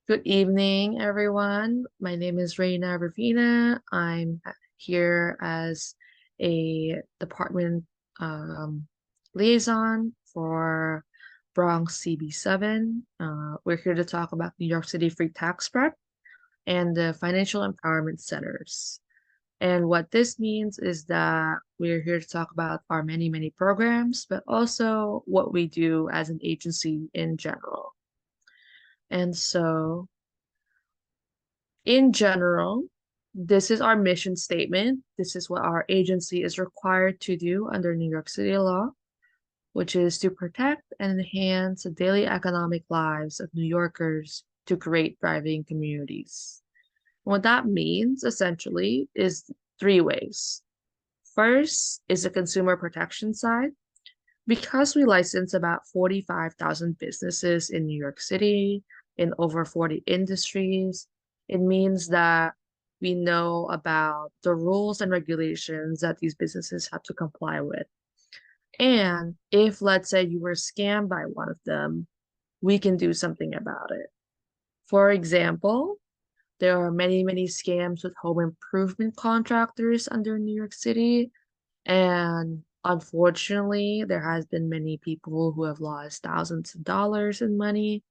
Good evening, everyone. My name is Reina Ravina. I'm here as a department um, liaison for Bronx CB7. We're here to talk about New York City Free Tax Prep and the Financial Empowerment Centers. And what this means is that we're here to talk about our many programs, but also what we do as an agency in general. And so in general, this is our mission statement. This is what our agency is required to do under New York City law, which is to protect and enhance the daily economic lives of New Yorkers to create thriving communities. What that means essentially is three ways. First is the consumer protection side. Because we license about 45,000 businesses in New York City, in over 40 industries, it means that we know about the rules and regulations that these businesses have to comply with. And if, let's say, you were scammed by one of them, we can do something about it. For example, there are many scams with home improvement contractors under New York City, and unfortunately, there has been many people who have lost thousands of dollars in money.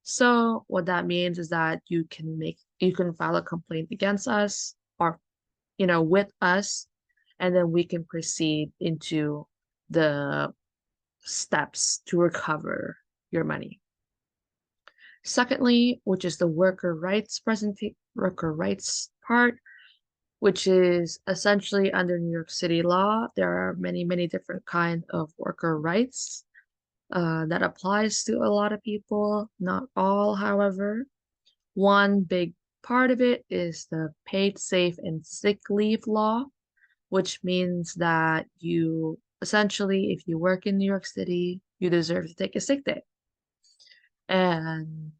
So what that means is that you can file a complaint against us or with us, and then we can proceed into the steps to recover your money. Secondly, which is the worker rights part, which is essentially under New York City law. There are many different kind of worker rights that applies to a lot of people, not all, however. One big part of it is the paid safe and sick leave law, which means that you essentially, if you work in New York City, you deserve to take a sick day. And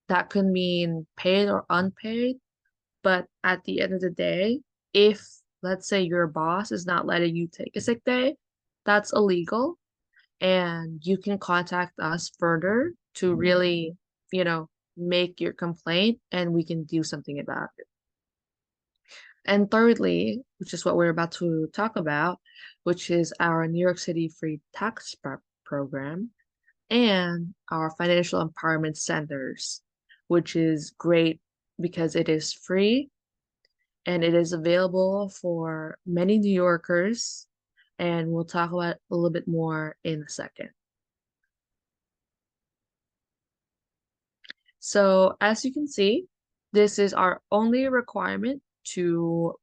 that could mean paid or unpaid. But at the end of the day, if let's say your boss is not letting you take a sick day, that's illegal. And you can contact us further to really, make your complaint and we can do something about it. And thirdly, which is what we're about to talk about, which is our New York City Free Tax Prep program and our financial empowerment centers, which is great because it is free and it is available for many New Yorkers. And we'll talk about a little bit more in a second. So as you can see, this is our only requirement to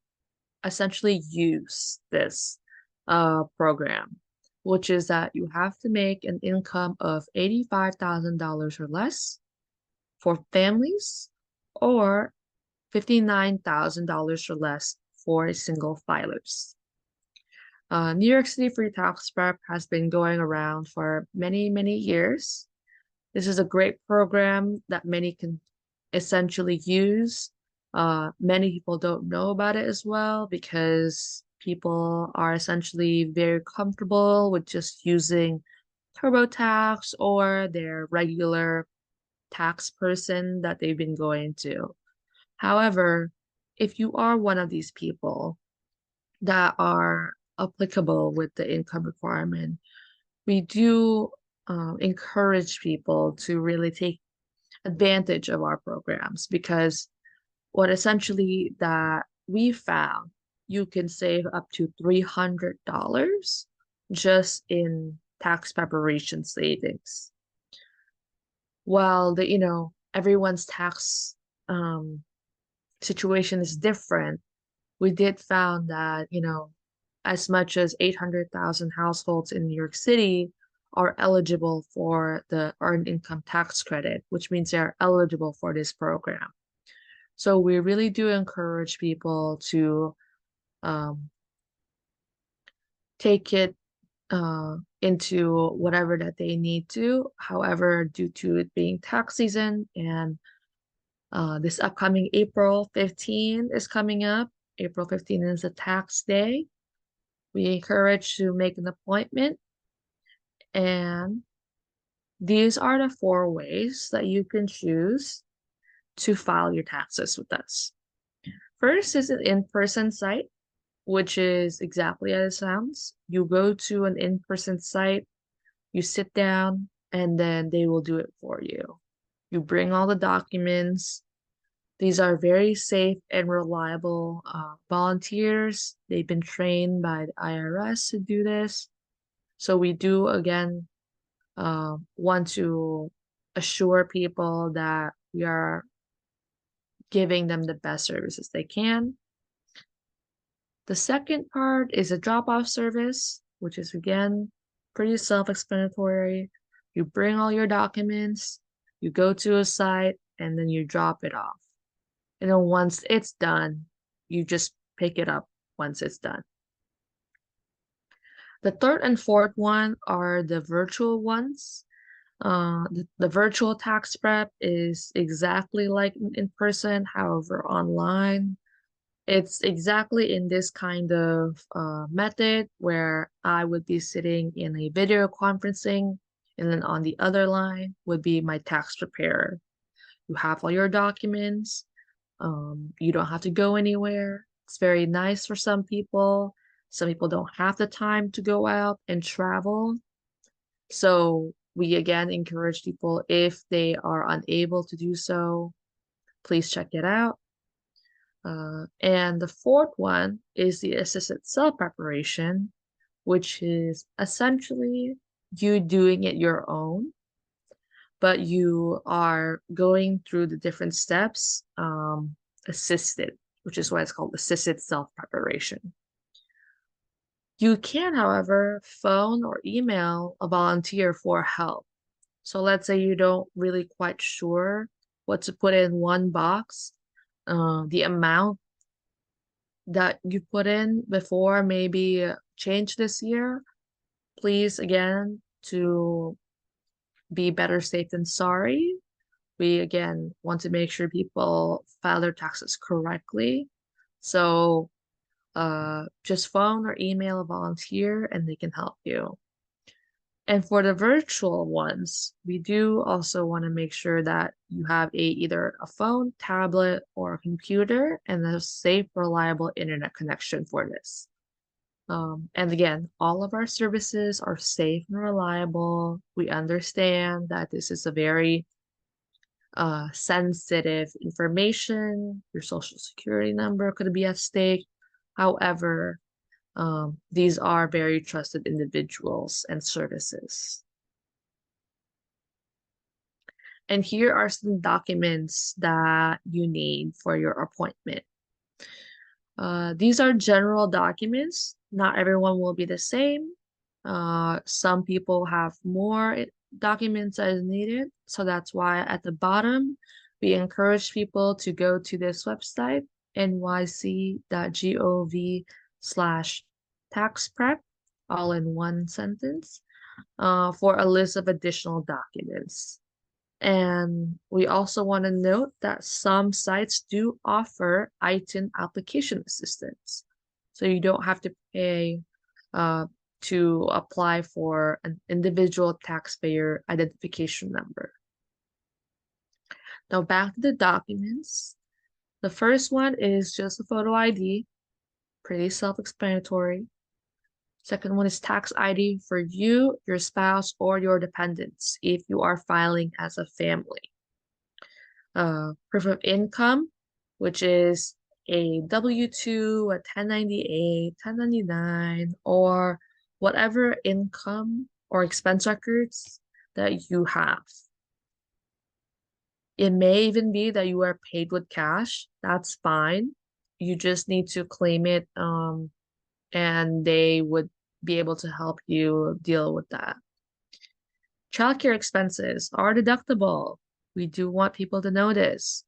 essentially use this program, which is that you have to make an income of $85,000 or less for families or $59,000 or less for single filers. New York City Free Tax Prep has been going around for many years. This is a great program that many can essentially use. Many people don't know about it as well because people are essentially very comfortable with just using TurboTax or their regular tax person that they've been going to. However, if you are one of these people that are applicable with the income requirement, we do encourage people to really take advantage of our programs because what essentially that we found, you can save up to $300 just in tax preparation savings. While everyone's tax situation is different, we did found that, as much as 800,000 households in New York City are eligible for the earned income tax credit, which means they are eligible for this program. So we really do encourage people to um, take it into whatever that they need to. However, due to it being tax season and this upcoming April 15 is coming up, April 15 is a tax day. We encourage to make an appointment, and these are the four ways that you can choose to file your taxes with us. First is an in-person site, which is exactly as it sounds. You go to an in-person site, you sit down, and then they will do it for you. You bring all the documents. These are very safe and reliable volunteers. They've been trained by the IRS to do this. So we do, again, want to assure people that we are giving them the best services they can. The second part is a drop-off service, which is, again, pretty self-explanatory. You bring all your documents, you go to a site, and then you drop it off. And then once it's done, you just pick it up once it's done. The third and fourth one are the virtual ones. The virtual tax prep is exactly like in person, however, online. It's exactly in this kind of method where I would be sitting in a video conferencing, and then on the other line would be my tax preparer. You have all your documents. You don't have to go anywhere. It's very nice for some people. Some people don't have the time to go out and travel. So we again encourage people, if they are unable to do so, please check it out. And the fourth one is the assisted self-preparation, which is essentially you doing it your own, but you are going through the different steps assisted, which is why it's called assisted self-preparation. You can, however, phone or email a volunteer for help. So let's say you don't really quite sure what to put in one box. The amount that you put in before maybe change this year. Please, again, to be better safe than sorry, we again want to make sure people file their taxes correctly. So just phone or email a volunteer and they can help you. And for the virtual ones, we do also want to make sure that you have either a phone, tablet, or a computer and a safe, reliable internet connection for this. And again, all of our services are safe and reliable. We understand that this is a very sensitive information. Your social security number could be at stake. However, these are very trusted individuals and services. And here are some documents that you need for your appointment. These are general documents. Not everyone will be the same. Some people have more documents as needed. So that's why at the bottom, we encourage people to go to this website, nyc.gov/tax prep, all in one sentence, for a list of additional documents. And we also want to note that some sites do offer ITIN application assistance. So you don't have to pay to apply for an individual taxpayer identification number. Now back to the documents. The first one is just a photo ID, pretty self-explanatory. Second one is tax ID for you, your spouse, or your dependents if you are filing as a family. Proof of income, which is a W-2, a 1098, 1099, or whatever income or expense records that you have. It may even be that you are paid with cash. That's fine. You just need to claim it, and they would be able to help you deal with that. Childcare expenses are deductible. We do want people to know this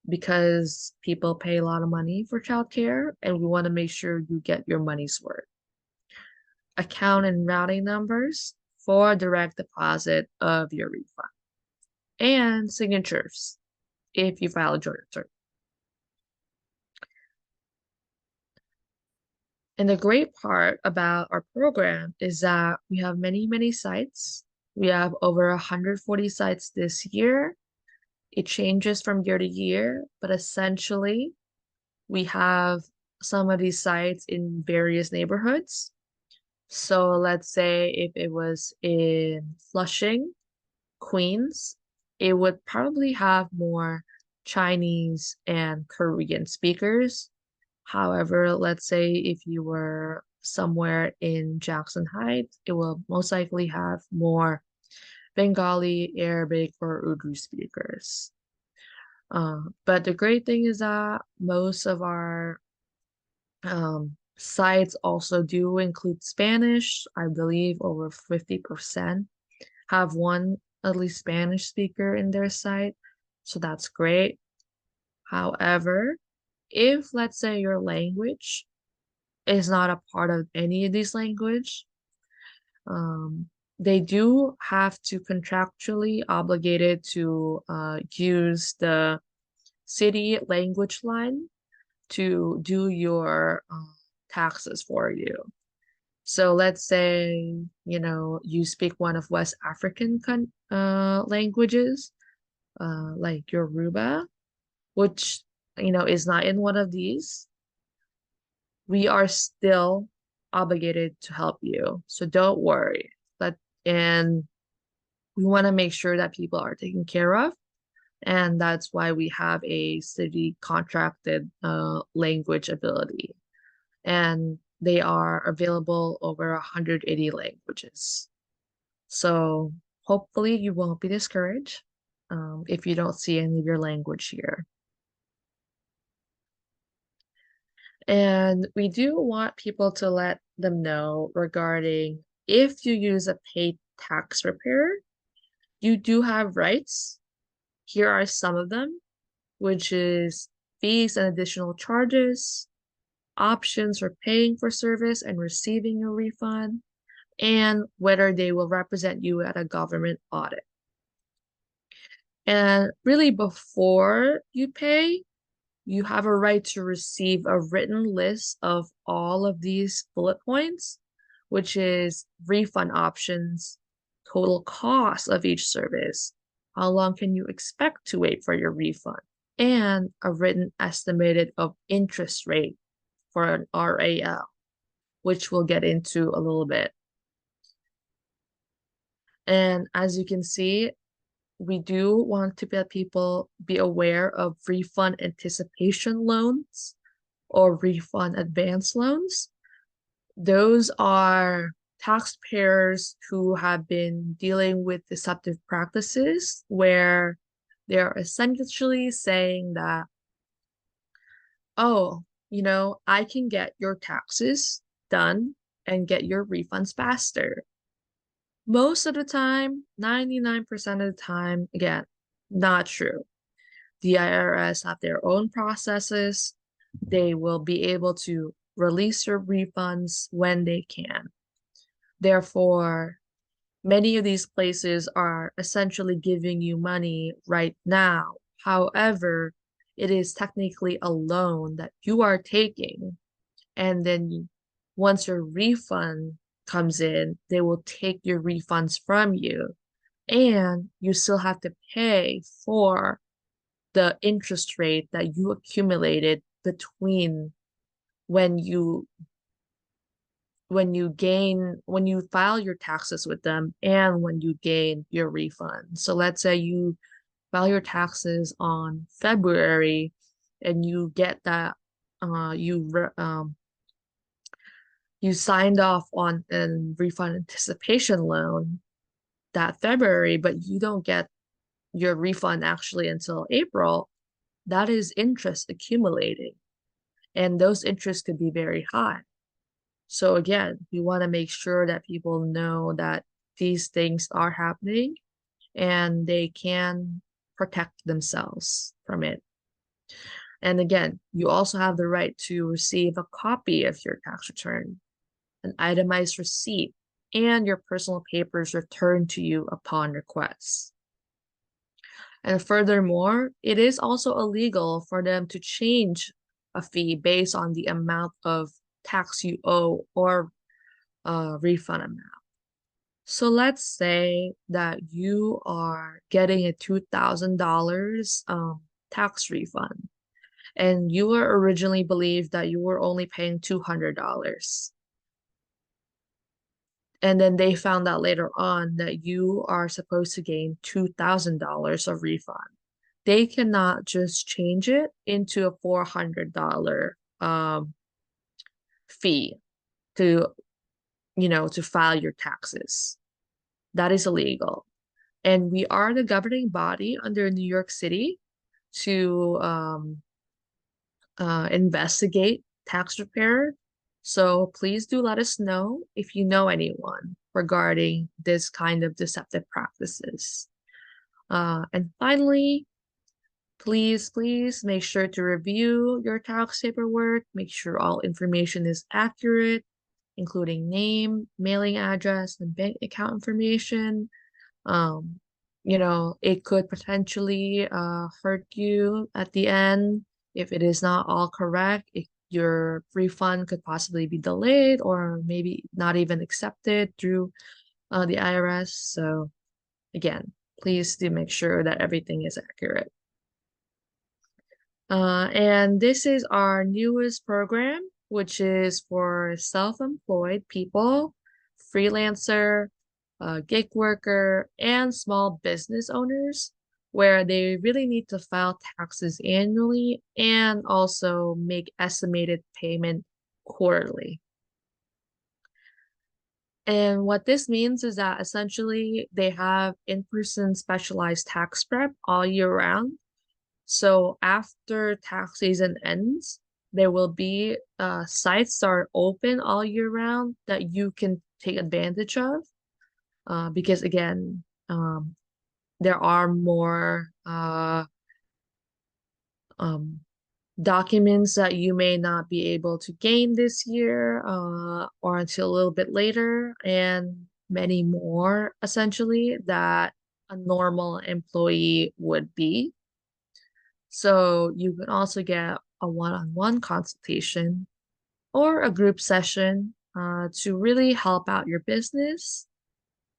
because people pay a lot of money for childcare, and we want to make sure you get your money's worth. Account and routing numbers for direct deposit of your refund. And signatures if you file a joint return. And the great part about our program is that we have many, many sites. We have over 140 sites this year. It changes from year to year, but essentially, we have some of these sites in various neighborhoods. So let's say if it was in Flushing, Queens, it would probably have more Chinese and Korean speakers. However, let's say if you were somewhere in Jackson Heights, it will most likely have more Bengali, Arabic, or Urdu speakers. But the great thing is that most of our sites also do include Spanish. I believe over 50% have one at least Spanish speaker in their site. So that's great. However, if let's say your language is not a part of any of these language, um, they do have to contractually obligated to use the city language line to do your taxes for you. So let's say, you speak one of West African languages, like Yoruba, which, is not in one of these. We are still obligated to help you. So don't worry. And we want to make sure that people are taken care of. And that's why we have a city contracted language ability. And they are available over 180 languages. So hopefully you won't be discouraged if you don't see any of your language here. And we do want people to let them know regarding if you use a paid tax preparer, you do have rights. Here are some of them, which is fees and additional charges, options for paying for service and receiving a refund, and whether they will represent you at a government audit. And really, before you pay, you have a right to receive a written list of all of these bullet points, which is refund options, total cost of each service, how long can you expect to wait for your refund, and a written estimated of interest rate for an RAL, which we'll get into a little bit. And as you can see, we do want to let people be aware of refund anticipation loans or refund advance loans. Those are taxpayers who have been dealing with deceptive practices where they're essentially saying that, oh, I can get your taxes done and get your refunds faster. Most of the time, 99% of the time, again, not true. The IRS have their own processes. They will be able to release your refunds when they can. Therefore, many of these places are essentially giving you money right now. However, it is technically a loan that you are taking. And then once your refund comes in, they will take your refunds from you. And you still have to pay for the interest rate that you accumulated between when you file your taxes with them and when you gain your refund. So let's say you file your taxes on February and you get that you signed off on a refund anticipation loan that February, but you don't get your refund actually until April. That is interest accumulating, and those interests could be very high. So again, we want to make sure that people know that these things are happening and they can protect themselves from it. And again, you also have the right to receive a copy of your tax return, an itemized receipt, and your personal papers returned to you upon request. And furthermore, it is also illegal for them to change a fee based on the amount of tax you owe or refund amount. So let's say that you are getting a $2,000 tax refund, and you were originally believed that you were only paying $200. And then they found out later on that you are supposed to gain $2,000 of refund. They cannot just change it into a $400 fee to, to file your taxes. That is illegal. And we are the governing body under New York City to investigate tax repair. So please do let us know if you know anyone regarding this kind of deceptive practices. And finally, please make sure to review your tax paperwork. Make sure all information is accurate, including name, mailing address, and bank account information. Um, it could potentially hurt you at the end if it is not all correct. Your refund could possibly be delayed or maybe not even accepted through the IRS. So again, please do make sure that everything is accurate. And this is our newest program, which is for self-employed people, freelancer, gig worker, and small business owners, where they really need to file taxes annually and also make estimated payment quarterly. And what this means is that essentially they have in-person specialized tax prep all year round. So after tax season ends, there will be sites that are open all year round that you can take advantage of. Because again, there are more um, documents that you may not be able to gain this year or until a little bit later, and many more essentially that a normal employee would be. So you can also get a one-on-one consultation or a group session to really help out your business,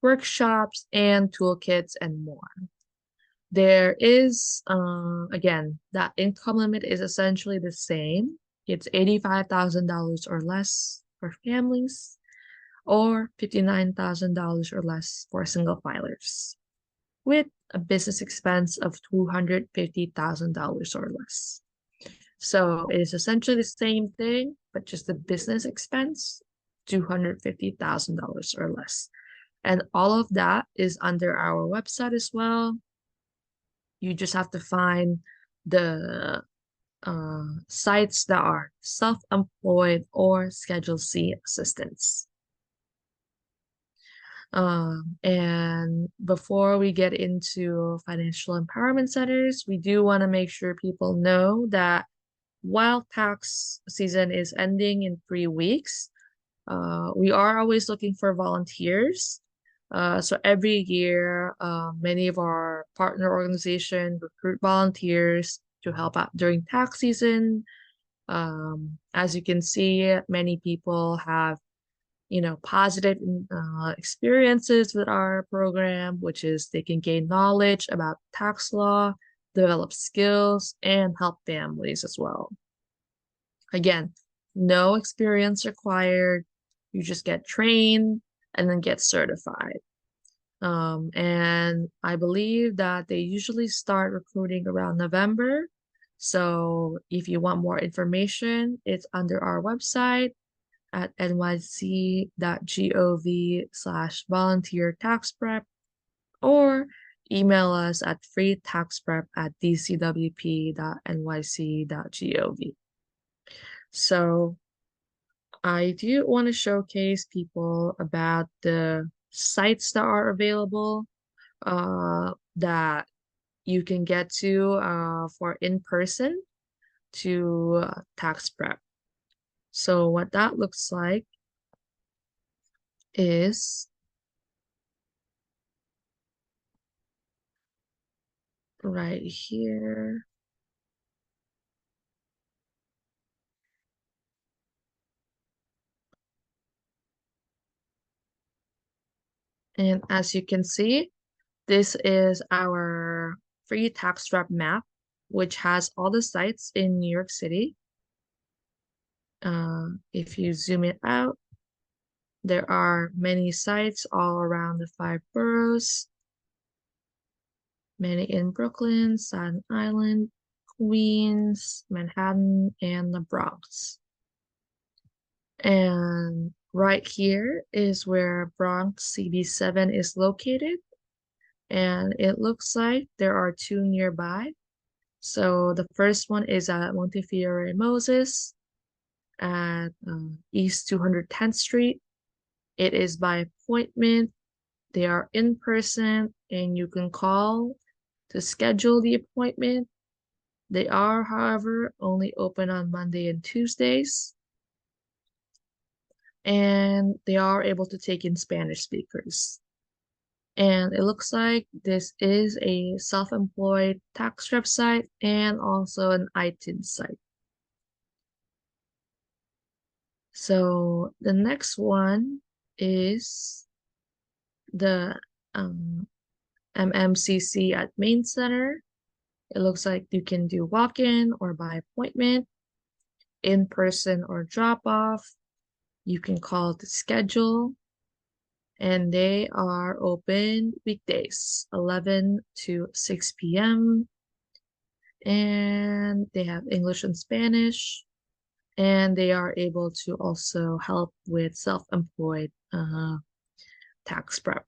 workshops, and toolkits and more. There is, again, that income limit is essentially the same. It's $85,000 or less for families or $59,000 or less for single filers, with a business expense of $250,000 or less. So it is essentially the same thing, but just the business expense, $250,000 or less. And all of that is under our website as well. You just have to find the sites that are self-employed or Schedule C assistants. And before we get into financial empowerment centers, we do want to make sure people know that while tax season is ending in 3 weeks, we are always looking for volunteers. So every year, many of our partner organizations recruit volunteers to help out during tax season. As you can see, many people have positive experiences with our program, which is they can gain knowledge about tax law, develop skills, and help families as well. Again, no experience required. You just get trained and then get certified. And I believe that they usually start recruiting around November. So if you want more information, it's under our website at nyc.gov/volunteer tax prep, or email us at freetaxprep@dcwp.nyc.gov. So I do want to showcase people about the sites that are available that you can get to for in person to tax prep. So what that looks like is right here. And as you can see, this is our free tax prep map, which has all the sites in New York City. If you zoom it out, there are many sites all around the 5 boroughs, many in Brooklyn, Staten Island, Queens, Manhattan, and the Bronx. And right here is where Bronx CB7 is located. And it looks like there are two nearby. So the first one is at Montefiore Moses at East 210th Street. It is by appointment. They are in person, and you can call to schedule the appointment. They are, however, only open on Monday and Tuesdays, and they are able to take in Spanish speakers. And it looks like this is a self-employed tax website and also an iTunes site. So the next one is the MMCC at Main Center. It looks like you can do walk-in or by appointment, in person or drop-off. You can call to schedule, and they are open weekdays, 11 to 6 p.m. And they have English and Spanish, and they are able to also help with self-employed tax prep.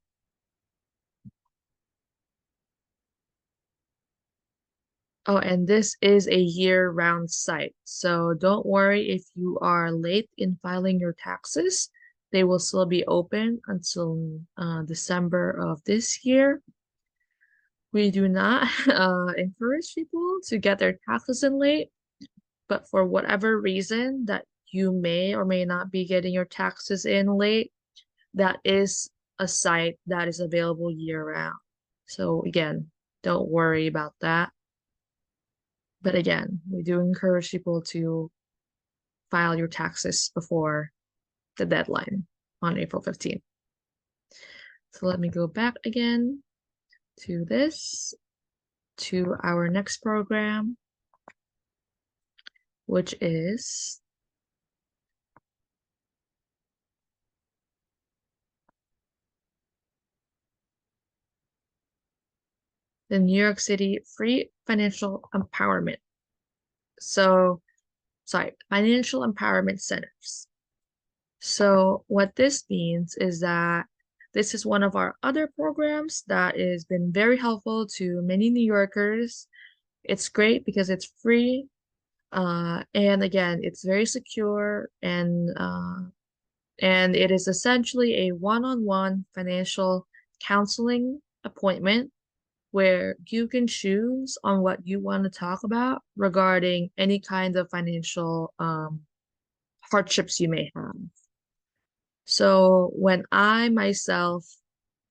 Oh, and this is a year-round site. So don't worry if you are late in filing your taxes. They will still be open until December of this year. We do not encourage people to get their taxes in late, but for whatever reason that you may or may not be getting your taxes in late, that is a site that is available year-round. So again, don't worry about that. But again, we do encourage people to file your taxes before the deadline on April 15th. So let me go back again to this, to our next program, which is the New York City Free Financial Empowerment. So, sorry, Financial Empowerment Centers. So what this means is that this is one of our other programs that has been very helpful to many New Yorkers. It's great because it's free. And again, it's very secure, and it is essentially a one-on-one financial counseling appointment where you can choose on what you want to talk about regarding any kind of financial hardships you may have. So when I myself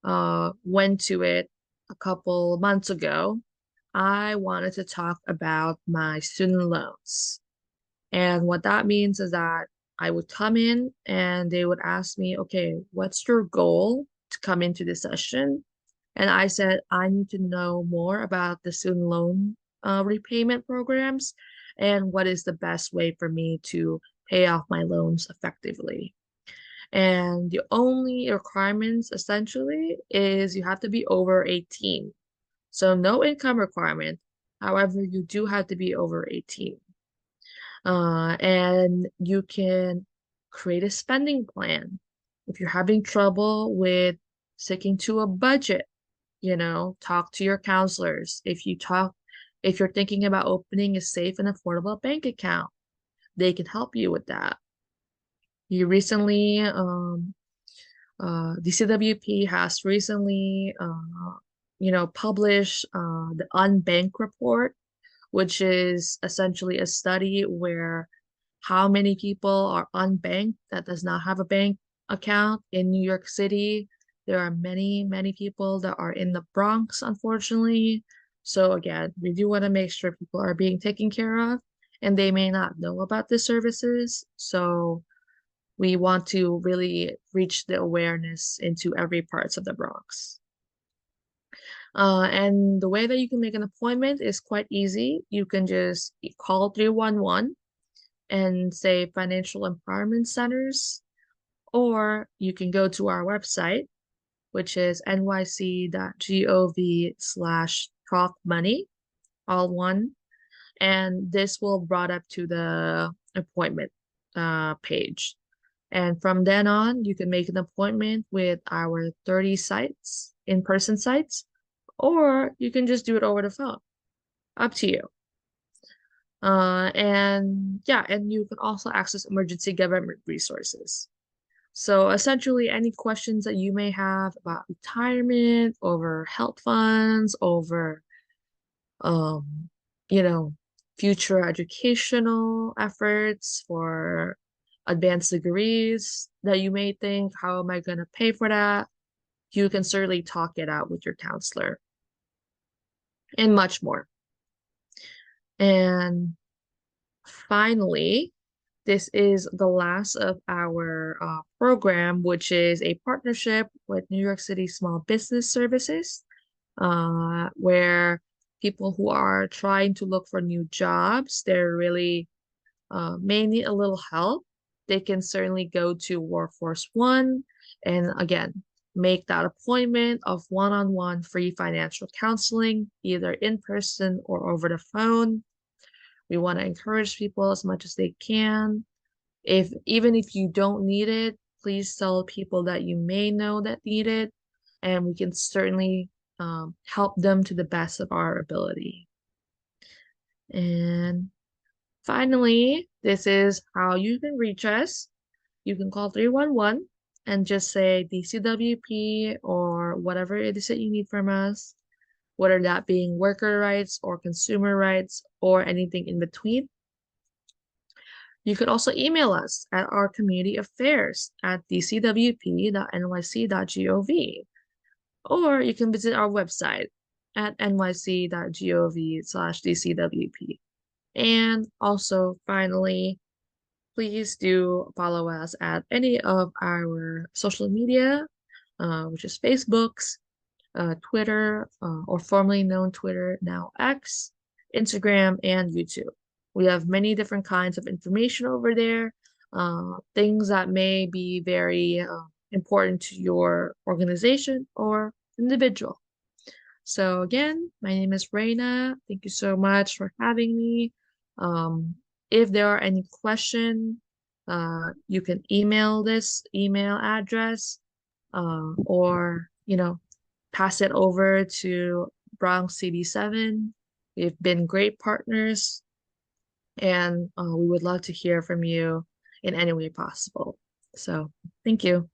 went to it a couple months ago, I wanted to talk about my student loans. And what that means is that I would come in and they would ask me, okay, what's your goal to come into this session? And I said, I need to know more about the student loan repayment programs and what is the best way for me to pay off my loans effectively. And the only requirements essentially is you have to be over 18. So no income requirement. However, you do have to be over 18. And you can create a spending plan. If you're having trouble with sticking to a budget, talk to your counselors. If you're thinking about opening a safe and affordable bank account, they can help you with that. You recently, DCWP has recently, published the Unbanked Report, which is essentially a study where how many people are unbanked that does not have a bank account in New York City. There are many, many people that are in the Bronx, unfortunately. So again, we do want to make sure people are being taken care of, and they may not know about the services. So We want to really reach the awareness into every parts of the Bronx. And the way that you can make an appointment is quite easy. You can just call 311 and say Financial Empowerment Centers, or you can go to our website, which is nyc.gov/talkmoney, all one. And this will brought up to the appointment page. And from then on, you can make an appointment with our 30 sites, in-person sites, or you can just do it over the phone. Up to you. And yeah, and you can also access emergency government resources. So essentially, any questions that you may have about retirement, over health funds, over um, you know, future educational efforts for advanced degrees that you may think, how am I going to pay for that? You can certainly talk it out with your counselor and much more. And finally, this is the last of our program, which is a partnership with New York City Small Business Services, where people who are trying to look for new jobs, they're really may need a little help. They can certainly go to Workforce One and again, make that appointment of one-on-one free financial counseling, either in person or over the phone. We want to encourage people as much as they can. If even if you don't need it, please tell people that you may know that need it, and we can certainly help them to the best of our ability. And finally, this is how you can reach us. You can call 311 and just say DCWP or whatever it is that you need from us, whether that being worker rights or consumer rights or anything in between. You could also email us at our community affairs at dcwp.nyc.gov, or you can visit our website at nyc.gov/dcwp. And also, finally, please do follow us at any of our social media, which is Facebook's, Twitter, or formerly known Twitter, now X, Instagram, and YouTube. We have many different kinds of information over there, things that may be very important to your organization or individual. So again, my name is Reina. Thank you so much for having me. If there are any questions, you can email this email address, or pass it over to Bronx CD7. We've been great partners, and we would love to hear from you in any way possible. So thank you.